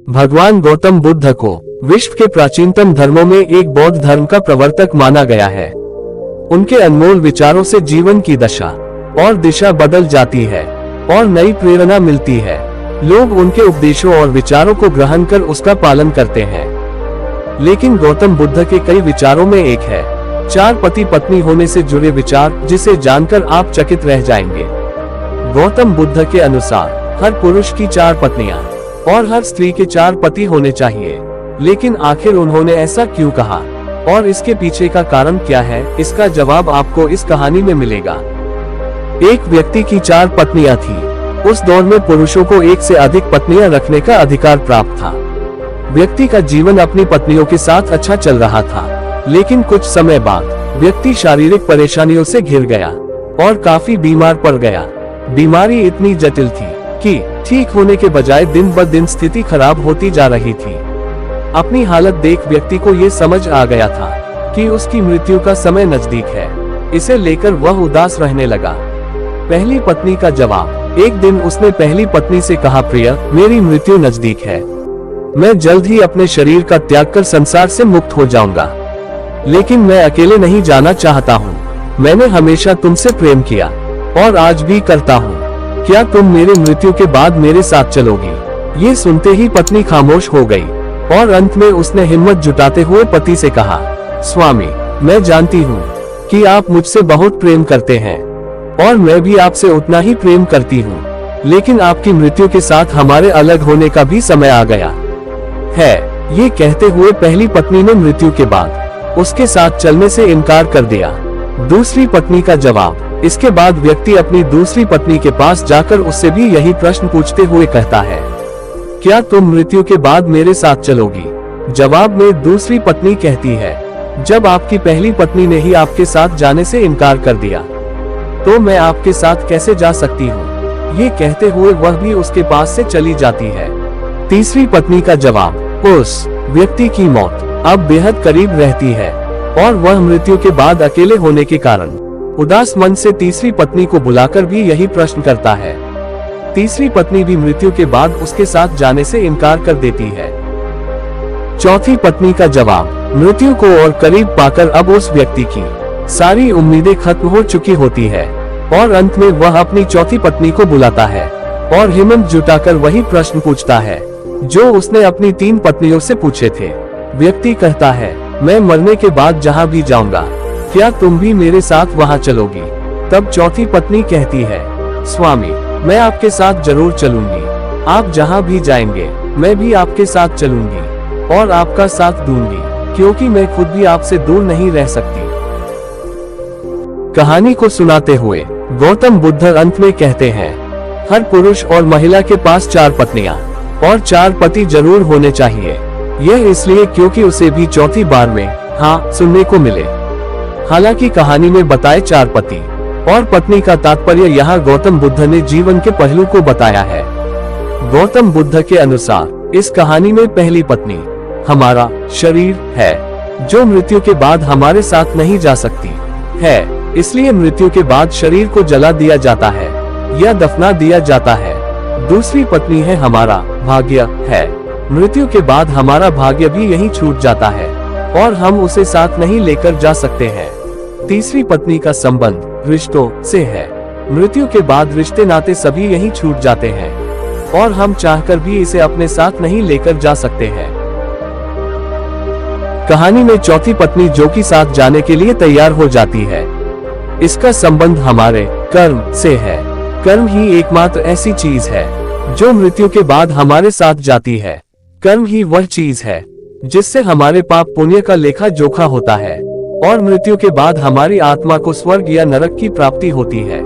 भगवान गौतम बुद्ध को विश्व के प्राचीनतम धर्मों में एक बौद्ध धर्म का प्रवर्तक माना गया है। उनके अनमोल विचारों से जीवन की दशा और दिशा बदल जाती है और नई प्रेरणा मिलती है। लोग उनके उपदेशों और विचारों को ग्रहण कर उसका पालन करते हैं। लेकिन गौतम बुद्ध के कई विचारों में एक है 4 पति पत्नी होने से जुड़े विचार, जिसे जानकर आप चकित रह जाएंगे। गौतम बुद्ध के अनुसार हर पुरुष की 4 पत्नियां और हर स्त्री के 4 पति होने चाहिए। लेकिन आखिर उन्होंने ऐसा क्यों कहा और इसके पीछे का कारण क्या है, इसका जवाब आपको इस कहानी में मिलेगा। एक व्यक्ति की 4 पत्नियां थी। उस दौर में पुरुषों को 1 से अधिक पत्नियां रखने का अधिकार प्राप्त था। व्यक्ति का जीवन अपनी पत्नियों के साथ अच्छा चल रहा था, लेकिन कुछ समय बाद व्यक्ति शारीरिक परेशानियों से घिर गया और काफी बीमार पड़ गया। बीमारी इतनी जटिल थी कि ठीक होने के बजाय दिन ब दिन स्थिति खराब होती जा रही थी। अपनी हालत देख व्यक्ति को ये समझ आ गया था कि उसकी मृत्यु का समय नजदीक है। इसे लेकर वह उदास रहने लगा। पहली पत्नी का जवाब। एक दिन उसने पहली पत्नी से कहा, प्रिय, मेरी मृत्यु नजदीक है। मैं जल्द ही अपने शरीर का त्याग कर संसार से मुक्त हो जाऊंगा, लेकिन मैं अकेले नहीं जाना चाहता हूँ। मैंने हमेशा तुमसे प्रेम किया और आज भी करता हूँ। क्या तुम मेरे मृत्यु के बाद मेरे साथ चलोगी? ये सुनते ही पत्नी खामोश हो गई और अंत में उसने हिम्मत जुटाते हुए पति से कहा, स्वामी, मैं जानती हूँ कि आप मुझसे बहुत प्रेम करते हैं और मैं भी आपसे उतना ही प्रेम करती हूँ, लेकिन आपकी मृत्यु के साथ हमारे अलग होने का भी समय आ गया है। ये कहते हुए पहली पत्नी ने मृत्यु के बाद उसके साथ चलने से इनकार कर दिया। दूसरी पत्नी का जवाब। इसके बाद व्यक्ति अपनी दूसरी पत्नी के पास जाकर उससे भी यही प्रश्न पूछते हुए कहता है, क्या तुम मृत्यु के बाद मेरे साथ चलोगी? जवाब में दूसरी पत्नी कहती है, जब आपकी पहली पत्नी ने ही आपके साथ जाने से इनकार कर दिया, तो मैं आपके साथ कैसे जा सकती हूँ? ये कहते हुए वह भी उसके पास से चली जाती है। तीसरी पत्नी का जवाब। उस व्यक्ति की मौत अब बेहद करीब रहती है और वह मृत्यु के बाद अकेले होने के कारण उदास मन से तीसरी पत्नी को बुलाकर भी यही प्रश्न करता है। तीसरी पत्नी भी मृत्यु के बाद उसके साथ जाने से इनकार कर देती है। चौथी पत्नी का जवाब। मृत्यु को और करीब पाकर अब उस व्यक्ति की सारी उम्मीदें खत्म हो चुकी होती है और अंत में वह अपनी चौथी पत्नी को बुलाता है और हिम्मत जुटाकर वही प्रश्न पूछता है जो उसने अपनी 3 पत्नियों से पूछे थे। व्यक्ति कहता है, मैं मरने के बाद जहाँ भी जाऊंगा, क्या तुम भी मेरे साथ वहाँ चलोगी? तब चौथी पत्नी कहती है, स्वामी, मैं आपके साथ जरूर चलूंगी। आप जहाँ भी जाएंगे मैं भी आपके साथ चलूंगी और आपका साथ दूंगी, क्योंकि मैं खुद भी आपसे दूर नहीं रह सकती। कहानी को सुनाते हुए गौतम बुद्ध अंत में कहते हैं, हर पुरुष और महिला के पास 4 पत्नियां और 4 पति जरूर होने चाहिए। यह इसलिए क्योंकि उसे भी चौथी बार में हाँ सुनने को मिले। हालांकि कहानी में बताए 4 पति और पत्नी का तात्पर्य यहाँ गौतम बुद्ध ने जीवन के पहलू को बताया है। गौतम बुद्ध के अनुसार इस कहानी में पहली पत्नी हमारा शरीर है, जो मृत्यु के बाद हमारे साथ नहीं जा सकती है, इसलिए मृत्यु के बाद शरीर को जला दिया जाता है या दफना दिया जाता है। दूसरी पत्नी है हमारा भाग्य है। मृत्यु के बाद हमारा भाग्य भी यहीं छूट जाता है और हम उसे साथ नहीं लेकर जा सकते हैं। तीसरी पत्नी का संबंध रिश्तों से है। मृत्यु के बाद रिश्ते नाते सभी यहीं छूट जाते हैं और हम चाहकर भी इसे अपने साथ नहीं लेकर जा सकते हैं। कहानी में चौथी पत्नी जो कि साथ जाने के लिए तैयार हो जाती है, इसका संबंध हमारे कर्म से है। कर्म ही एकमात्र ऐसी चीज है जो मृत्यु के बाद हमारे साथ जाती है। कर्म ही वह चीज है जिससे हमारे पाप पुण्य का लेखा जोखा होता है और मृत्यु के बाद हमारी आत्मा को स्वर्ग या नरक की प्राप्ति होती है।